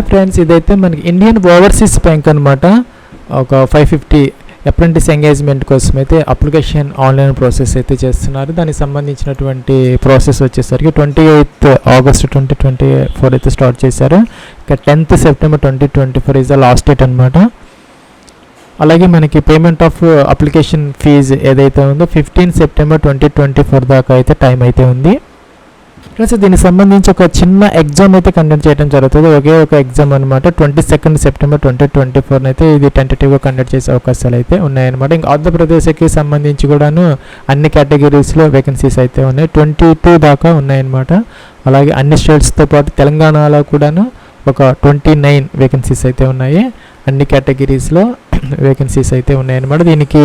Friends, ఇదైతే మనకి Indian overseas bank అనమాట. ఒక 550 అప్రెంటిస్ ఎంగేజ్మెంట్ కోసం అయితే అప్లికేషన్ ఆన్లైన్ ప్రాసెస్ అయితే చేస్తున్నారు. దానికి సంబంధించినటువంటి ప్రాసెస్ వచ్చేసరికి 28 ఆగస్ట్ 2024 అయితే స్టార్ట్ చేశారు. ఇక 10th September 2024 is the last date అనమాట. అలాగే మనకి పేమెంట్ ఆఫ్ అప్లికేషన్ ఫీజు ఏదైతే ఉందో 15 సెప్టెంబర్ 2024 దాకా అయితే టైం అయితే ఉంది. ప్లస్ దీనికి సంబంధించి ఒక చిన్న ఎగ్జామ్ అయితే కండక్ట్ చేయడం జరుగుతుంది. ఒకే ఒక ఎగ్జామ్ అనమాట. 22 సెప్టెంబర్ 2024 అయితే ఇది టెంటేటివ్గా కండక్ట్ చేసే అవకాశాలు అయితే ఉన్నాయన్నమాట. ఇంకా ఆంధ్రప్రదేశ్కి సంబంధించి కూడాను అన్ని కేటగిరీస్లో వేకెన్సీస్ అయితే ఉన్నాయి. 22 దాకా ఉన్నాయన్నమాట. అలాగే అన్ని స్టేట్స్తో పాటు తెలంగాణలో కూడాను ఒక 29 వేకెన్సీస్ అయితే ఉన్నాయి. అన్ని కేటగిరీస్లో వేకెన్సీస్ అయితే ఉన్నాయన్నమాట. దీనికి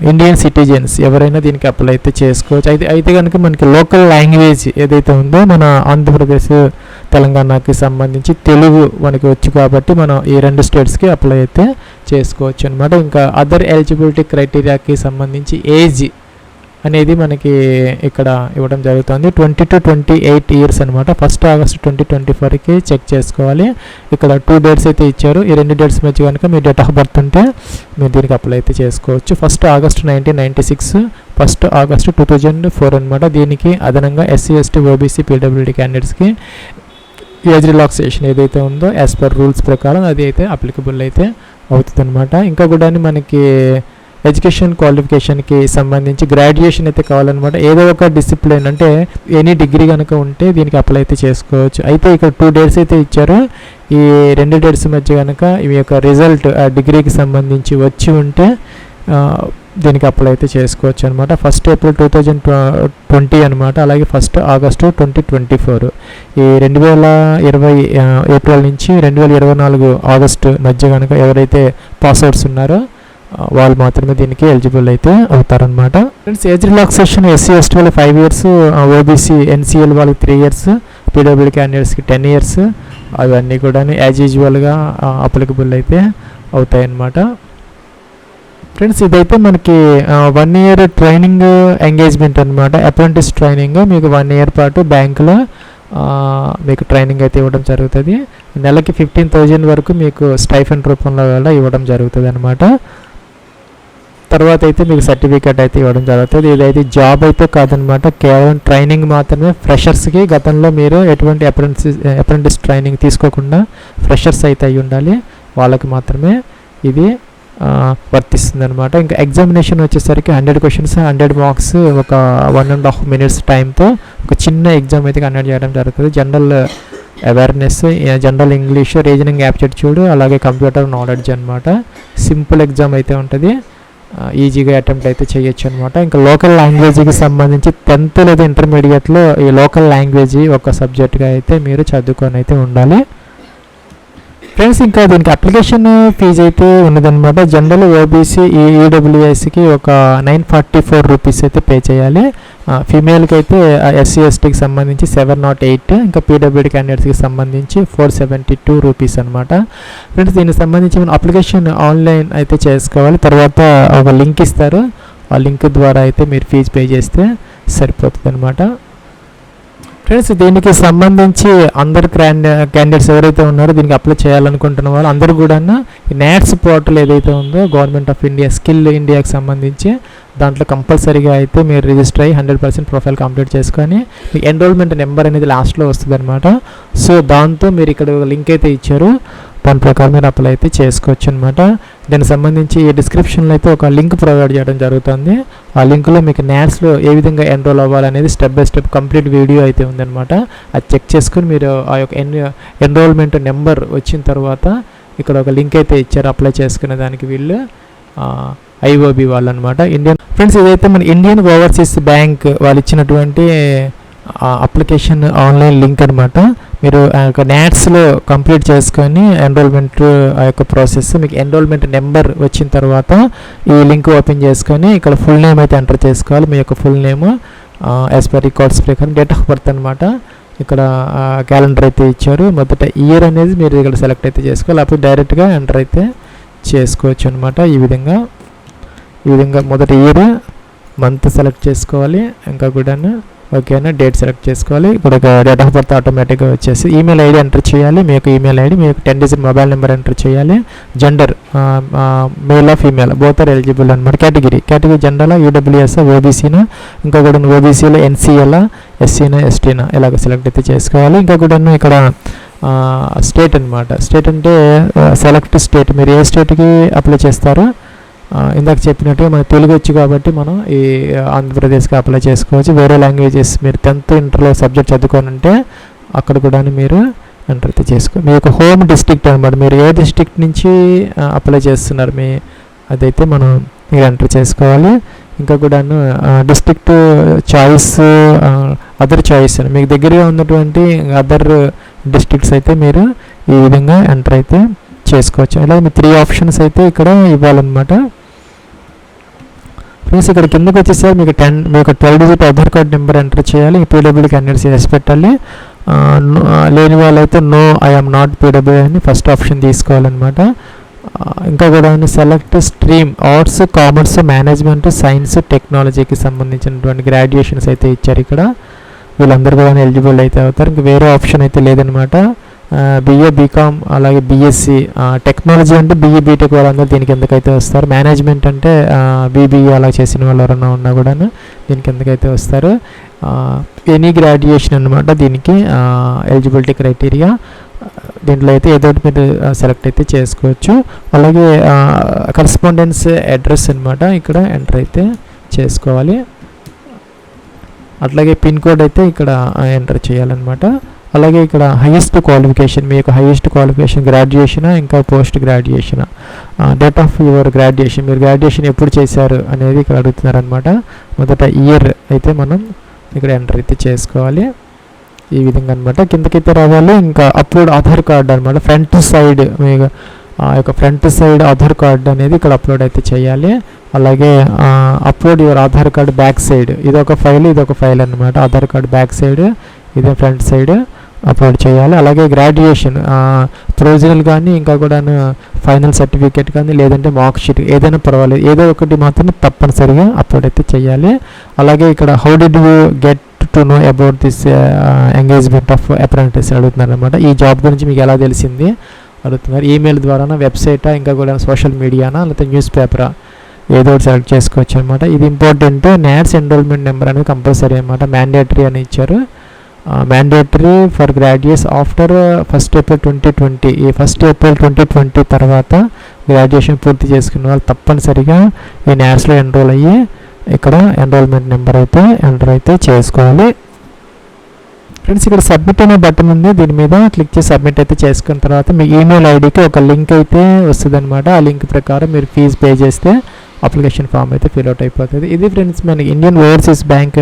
ఇండియన్ సిటిజన్స్ ఎవరైనా దీనికి అప్లై అయితే చేసుకోవచ్చు. అయితే కనుక మనకి లోకల్ లాంగ్వేజ్ ఏదైతే ఉందో మన ఆంధ్రప్రదేశ్ తెలంగాణకి సంబంధించి తెలుగు మనకి వచ్చు కాబట్టి మనం ఈ 2 స్టేట్స్కి అప్లై అయితే చేసుకోవచ్చు అనమాట. ఇంకా అదర్ ఎలిజిబిలిటీ క్రైటీరియాకి సంబంధించి ఏజ్ అనేది మనకి ఇక్కడ ఇవ్వడం జరుగుతుంది. 20 to 28 ఇయర్స్ అనమాట. 1 ఆగస్ట్ 2024కి చెక్ చేసుకోవాలి. ఇక్కడ 2 డేట్స్ అయితే ఇచ్చారు. ఈ 2 డేట్స్ మధ్య కనుక మీ డేట్ ఆఫ్ బర్త్ ఉంటే మీరు దీనికి అప్లై అయితే చేసుకోవచ్చు. 1 ఆగస్ట్ 1996, 1 ఆగస్ట్ 2004 అనమాట. దీనికి అదనంగా SC, ST, OBC, PWD క్యాండిడేట్స్కి ఏజ్ రిలాక్సేషన్ ఏదైతే ఉందో యాజ్ పర్ రూల్స్ ప్రకారం అది అయితే అప్లికబుల్ అయితే అవుతుంది అనమాట. ఇంకా కూడా మనకి ఎడ్యుకేషన్ క్వాలిఫికేషన్కి సంబంధించి గ్రాడ్యుయేషన్ అయితే కావాలన్నమాట. ఏదో ఒక డిసిప్లిన్ అంటే ఎనీ డిగ్రీ కనుక ఉంటే దీనికి అప్లై అయితే చేసుకోవచ్చు. అయితే ఇక్కడ 2 డేట్స్ అయితే ఇచ్చారు. ఈ 2 డేట్స్ మధ్య కనుక ఈ యొక్క రిజల్ట్ ఆ డిగ్రీకి సంబంధించి వచ్చి ఉంటే దీనికి అప్లై అయితే చేసుకోవచ్చు అనమాట. 1 ఏప్రిల్ 2020 అనమాట. అలాగే 1 ఆగస్టు 2024 ఈ 2020 ఏప్రిల్ నుంచి 2024 ఆగస్టు మధ్య కనుక ఎవరైతే పాస్అవుట్స్ ఉన్నారో వాళ్ళు మాత్రమే దీనికి ఎలిజిబుల్ అయితే అవుతారనమాట. Friends, age relaxation SC, ST వాళ్ళకి 5 ఇయర్స్, OBC, NCL వాళ్ళకి 3 ఇయర్స్, PWD క్యాండిడేట్స్కి 10 ఇయర్స్ అవన్నీ కూడా యాజ్ యూజువల్గా అప్లికబుల్ అయితే అవుతాయన్నమాట. ఫ్రెండ్స్, ఇదైతే మనకి 1 ఇయర్ ట్రైనింగ్ ఎంగేజ్మెంట్ అనమాట. అప్రెంటిస్ ట్రైనింగ్ మీకు 1 ఇయర్ పాటు బ్యాంకులో మీకు ట్రైనింగ్ అయితే ఇవ్వడం జరుగుతుంది. నెలకి 15,000 వరకు మీకు స్టైఫండ్ రూపంలో వల్ల ఇవ్వడం జరుగుతుంది అనమాట. తర్వాత అయితే మీకు సర్టిఫికేట్ అయితే ఇవ్వడం జరుగుతుంది. ఇదైతే జాబ్ అయితే కాదనమాట, కేవలం ట్రైనింగ్ మాత్రమే. ఫ్రెషర్స్కి గతంలో మీరు ఎటువంటి అప్రెంటిస్ ట్రైనింగ్ తీసుకోకుండా ఫ్రెషర్స్ అయితే అయి ఉండాలి. వాళ్ళకి మాత్రమే ఇది వర్తిస్తుంది అనమాట. ఇంకా ఎగ్జామినేషన్ వచ్చేసరికి 100 క్వశ్చన్స్, 100 మార్క్స్, ఒక 1.5 minutes టైంతో ఒక చిన్న ఎగ్జామ్ అయితే కండక్ట్ చేయడం జరుగుతుంది. General awareness, general English, reasoning aptitude, అలాగే కంప్యూటర్ నాలెడ్జ్ అనమాట. సింపుల్ ఎగ్జామ్ అయితే ఉంటుంది. ఈజీగా అటెంప్ట్ అయితే చేయొచ్చు అనమాట. ఇంకా లోకల్ లాంగ్వేజ్కి సంబంధించి 10th లేదా ఇంటర్మీడియట్లో ఈ లోకల్ లాంగ్వేజ్ ఒక సబ్జెక్ట్గా అయితే మీరు చదువుకొని అయితే ఉండాలి. ఫ్రెండ్స్, ఇంకా దీనికి అప్లికేషన్ ఫీజు అయితే ఉన్నదనమాట. జనరల్ OBC, EWSకి ఒక 944 రూపీస్ అయితే పే చేయాలి. ఫీమేల్కి అయితే SC, STకి సంబంధించి 708, ఇంకా PWD క్యాండిడేట్స్కి సంబంధించి 472 రూపీస్ అనమాట. ఫ్రెండ్స్, దీనికి సంబంధించి మనం అప్లికేషన్ ఆన్లైన్ అయితే చేసుకోవాలి. తర్వాత ఒక లింక్ ఇస్తారు. ఆ లింక్ ద్వారా అయితే మీరు ఫీజు పే చేస్తే సరిపోతుంది అనమాట. ఫ్రెండ్స్, దీనికి సంబంధించి అందరు క్యాండిడేట్స్ ఎవరైతే ఉన్నారో దీనికి అప్లై చేయాలనుకుంటున్న వాళ్ళు అందరూ కూడా ఈ NATS పోర్టల్ ఏదైతే ఉందో గవర్నమెంట్ ఆఫ్ ఇండియా స్కిల్ ఇండియాకి సంబంధించి దాంట్లో కంపల్సరీగా అయితే మీరు రిజిస్టర్ అయ్యి 100% ప్రొఫైల్ కంప్లీట్ చేసుకొని మీకు ఎన్రోల్మెంట్ నెంబర్ అనేది లాస్ట్లో వస్తుంది అనమాట. సో దాంతో మీరు ఇక్కడ లింక్ అయితే ఇచ్చారు, దాని ప్రకారం మీరు అప్లై అయితే చేసుకోవచ్చు అనమాట. దానికి సంబంధించి ఈ డిస్క్రిప్షన్లో అయితే ఒక లింక్ ప్రొవైడ్ చేయడం జరుగుతుంది. ఆ లింక్లో మీకు NATSలో ఏ విధంగా ఎన్రోల్ అవ్వాలనేది step by step complete video అయితే ఉందన్నమాట. అది చెక్ చేసుకుని మీరు ఆ యొక్క ఎన్రోల్మెంట్ నెంబర్ వచ్చిన తర్వాత ఇక్కడ ఒక లింక్ అయితే ఇచ్చారు అప్లై చేసుకునే దానికి. వీళ్ళు IOB వాళ్ళు అనమాట. ఫ్రెండ్స్, ఇదైతే మన ఇండియన్ ఓవర్సీస్ బ్యాంక్ వాళ్ళు ఇచ్చినటువంటి అప్లికేషన్ ఆన్లైన్ లింక్ అనమాట. మీరు ఆ యొక్క NATSలో కంప్లీట్ చేసుకొని ఎన్రోల్మెంట్ ఆ యొక్క ప్రాసెస్ మీకు ఎన్రోల్మెంట్ నెంబర్ వచ్చిన తర్వాత ఈ లింక్ ఓపెన్ చేసుకొని ఇక్కడ ఫుల్ నేమ్ అయితే ఎంటర్ చేసుకోవాలి. మీ యొక్క full name as per records ప్రకారం డేట్ ఆఫ్ బర్త్ అనమాట. ఇక్కడ క్యాలెండర్ అయితే ఇచ్చారు. మొదట ఇయర్ అనేది మీరు ఇక్కడ సెలెక్ట్ అయితే చేసుకోవాలి. అప్పుడు డైరెక్ట్గా ఎంటర్ అయితే చేసుకోవచ్చు అనమాట. ఈ విధంగా మొదటి ఇయర్, మంత్ సెలెక్ట్ చేసుకోవాలి. ఇంకా కూడా ఓకేనా. డేట్ సెలెక్ట్ చేసుకోవాలి. ఇక్కడ డేట్ ఆఫ్ బర్త్ ఆటోమేటిక్గా వచ్చేసి ఈమెయిల్ ఐడి ఎంటర్ చేయాలి. మీ యొక్క ఈమెయిల్ ఐడి, మీ యొక్క 10 డిజిట్ మొబైల్ నెంబర్ ఎంటర్ చేయాలి. Gender male female both are eligible అనమాట. కేటగిరీ జనరల్, యూడబ్ల్యూఎస్, ఓబీసీనా, ఇంకా కూడా ఓబీసీలో ఎన్సీఎల్, ఎస్సీనా, ఎస్టీనా ఇలాగ సెలెక్ట్ అయితే చేసుకోవాలి. ఇంకా కూడా ఇక్కడ స్టేట్ అనమాట. స్టేట్ అంటే సెలెక్ట్ స్టేట్, మీరు ఏ స్టేట్కి అప్లై చేస్తారో ఇందాక చెప్పినట్టుగా మనకు తెలుగు వచ్చి కాబట్టి మనం ఈ ఆంధ్రప్రదేశ్కి అప్లై చేసుకోవచ్చు. వేరే లాంగ్వేజెస్ మీరు 10th ఇంటర్లో సబ్జెక్ట్ చదువుకోనంటే అక్కడ కూడా మీరు ఎంటర్ అయితే చేసుకో. మీ యొక్క హోమ్ డిస్ట్రిక్ట్ అనమాట, మీరు ఏ డిస్ట్రిక్ట్ నుంచి అప్లై చేస్తున్నారు అదైతే మనం మీరు ఎంటర్ చేసుకోవాలి. ఇంకా కూడా డిస్ట్రిక్ట్ చాయిస్, అదర్ చాయిస్ మీకు దగ్గరగా ఉన్నటువంటి అదర్ డిస్ట్రిక్ట్స్ అయితే మీరు ఈ విధంగా ఎంటర్ అయితే చేసుకోవచ్చు. ఇలా మీ 3 ఆప్షన్స్ అయితే ఇక్కడ ఇవ్వాలన్నమాట. ఫ్రెండ్స్ ఇక్కడ కిందకి వచ్చేసరి మీకు 12 digit Aadhaar card number enter చేయాలి. పీడబ్ల్యూ క్యాండిడేట్స్ ఎస్ పెట్టాలి. లేని వాళ్ళైతే నో ఐఎమ్ నాట్ పీడబ్ల్యూ అని ఫస్ట్ ఆప్షన్ తీసుకోవాలన్నమాట. ఇంకా కూడా select stream, arts, commerce, management, science, టెక్నాలజీకి సంబంధించినటువంటి గ్రాడ్యుయేషన్స్ అయితే ఇచ్చారు ఇక్కడ. వీళ్ళందరూ కూడా ఎలిజిబుల్ అయితే అవుతారు. ఇంకా వేరే ఆప్షన్ అయితే లేదనమాట. బిఏ, బీకామ్, అలాగే బీఎస్సీ, టెక్నాలజీ అంటే బీఈ, బీటెక్ వాళ్ళందరూ దీనికి ఎందుకైతే వస్తారు. మేనేజ్మెంట్ అంటే బీబీఏ అలా చేసిన వాళ్ళు ఎవరన్నా ఉన్నా కూడా దీనికి ఎందుకైతే వస్తారు. ఎనీ గ్రాడ్యుయేషన్ అనమాట దీనికి ఎలిజిబిలిటీ క్రైటీరియా. దీంట్లో అయితే ఏదో మీరు సెలెక్ట్ అయితే చేసుకోవచ్చు. అలాగే కరెస్పాండెన్స్ అడ్రస్ అనమాట ఇక్కడ ఎంటర్ అయితే చేసుకోవాలి. అట్లాగే పిన్ కోడ్ అయితే ఇక్కడ ఎంటర్ చేయాలన్నమాట. అలాగే ఇక్కడ హైయెస్ట్ క్వాలిఫికేషన్, మీ యొక్క హైయెస్ట్ క్వాలిఫికేషన్ గ్రాడ్యుయేషనా ఇంకా పోస్ట్ గ్రాడ్యుయేషనా, డేట్ ఆఫ్ యువర్ గ్రాడ్యుయేషన్, మీరు గ్రాడ్యుయేషన్ ఎప్పుడు చేశారు అనేది ఇక్కడ అడుగుతున్నారు అనమాట. మొదట ఇయర్ అయితే మనం ఇక్కడ ఎంటర్ అయితే చేసుకోవాలి. ఈ విధంగా అనమాట కిందకైతే రావాలి. ఇంకా అప్లోడ్ ఆధార్ కార్డ్ అనమాట. ఫ్రంట్ సైడ్ మీ యొక్క ఫ్రంట్ సైడ్ ఆధార్ కార్డ్ అనేది ఇక్కడ అప్లోడ్ అయితే చేయాలి. అలాగే upload your Aadhaar card back side, ఇదొక ఫైల్ అనమాట. ఆధార్ కార్డ్ బ్యాక్ సైడ్, ఇదే ఫ్రంట్ సైడ్ అప్లోడ్ చేయాలి. అలాగే గ్రాడ్యుయేషన్ ప్రొవిజనల్ కానీ ఇంకా కూడా ఫైనల్ సర్టిఫికేట్ కానీ లేదంటే మార్క్ షీట్ ఏదైనా పర్వాలేదు, ఏదో ఒకటి మాత్రం తప్పనిసరిగా అప్లోడ్ అయితే చేయాలి. అలాగే ఇక్కడ how did you get to know about this engagement of apprentice అడుగుతున్నారు అనమాట. ఈ జాబ్ గురించి మీకు ఎలా తెలిసింది అడుగుతున్నారు. ఈమెయిల్ ద్వారానా, వెబ్సైటా, ఇంకా కూడా సోషల్ మీడియానా, లేకపోతే న్యూస్ పేపరా, ఏదో ఒకటి సెలెక్ట్ చేసుకోవచ్చు అనమాట. ఇది ఇంపార్టెంట్. నాట్స్ ఎన్రోల్మెంట్ నెంబర్ అనేది కంపల్సరీ అనమాట. మ్యాండేటరీ అని ఇచ్చారు. Mandatory for graduates after 1st April 2020. ఈ 1st April 2020 తర్వాత గ్రాడ్యుయేషన్ పూర్తి చేసుకున్న వాళ్ళు తప్పనిసరిగా ఈ నాట్స్లో ఎన్రోల్ అయ్యి ఇక్కడ ఎన్రోల్మెంట్ నెంబర్ అయితే ఎంటర్ అయితే చేసుకోవాలి. ఫ్రెండ్స్ ఇక్కడ సబ్మిట్ అనే బటన్ ఉంది, దీని మీద క్లిక్ చేసి సబ్మిట్ అయితే చేసుకున్న తర్వాత మీ ఈమెయిల్ ఐడికి ఒక లింక్ అయితే వస్తుంది అనమాట. ఆ లింక్ ప్రకారం మీరు ఫీజు పే చేస్తే అప్లికేషన్ ఫామ్ అయితే ఫిల్అవుట్ అయిపోతుంది. ఇది ఫ్రెండ్స్ మనకి ఇండియన్ ఓవర్సీస్ బ్యాంక్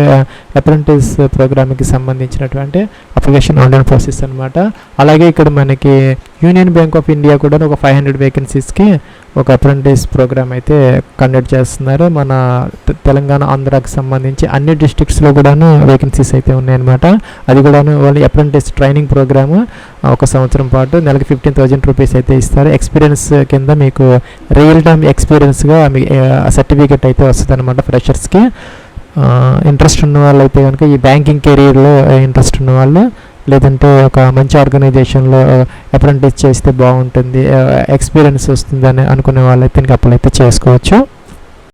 అప్రెంటిస్ ప్రోగ్రామ్కి సంబంధించినటువంటి అప్లికేషన్ ఆన్లైన్ ప్రాసెస్ అనమాట. అలాగే ఇక్కడ మనకి యూనియన్ బ్యాంక్ ఆఫ్ ఇండియా కూడా ఒక 500 వేకెన్సీస్కి ఒక అప్రెంటిస్ ప్రోగ్రామ్ అయితే కండక్ట్ చేస్తున్నారు. మన తెలంగాణ, ఆంధ్రాకి సంబంధించి అన్ని డిస్ట్రిక్ట్స్లో కూడాను వేకెన్సీస్ అయితే ఉన్నాయన్నమాట. అది కూడాను వాళ్ళు అప్రెంటిస్ ట్రైనింగ్ ప్రోగ్రాము 1 సంవత్సరం పాటు నెలకి 15,000 రూపీస్ అయితే ఇస్తారు. ఎక్స్పీరియన్స్ కింద మీకు రియల్ టైమ్ ఎక్స్పీరియన్స్గా మీకు సర్టిఫికేట్ అయితే వస్తుంది అనమాట ఫ్రెషర్స్కి. ఇంట్రెస్ట్ ఉన్న వాళ్ళు అయితే కనుక ఈ బ్యాంకింగ్ కెరీర్లో ఇంట్రెస్ట్ ఉన్న వాళ్ళు, లేదంటే ఒక మంచి ఆర్గనైజేషన్లో అప్రెంటిస్ చేస్తే బాగుంటుంది, ఎక్స్పీరియన్స్ వస్తుంది అని అనుకునే వాళ్ళైతే ఇంకా అప్లై అయితే చేసుకోవచ్చు.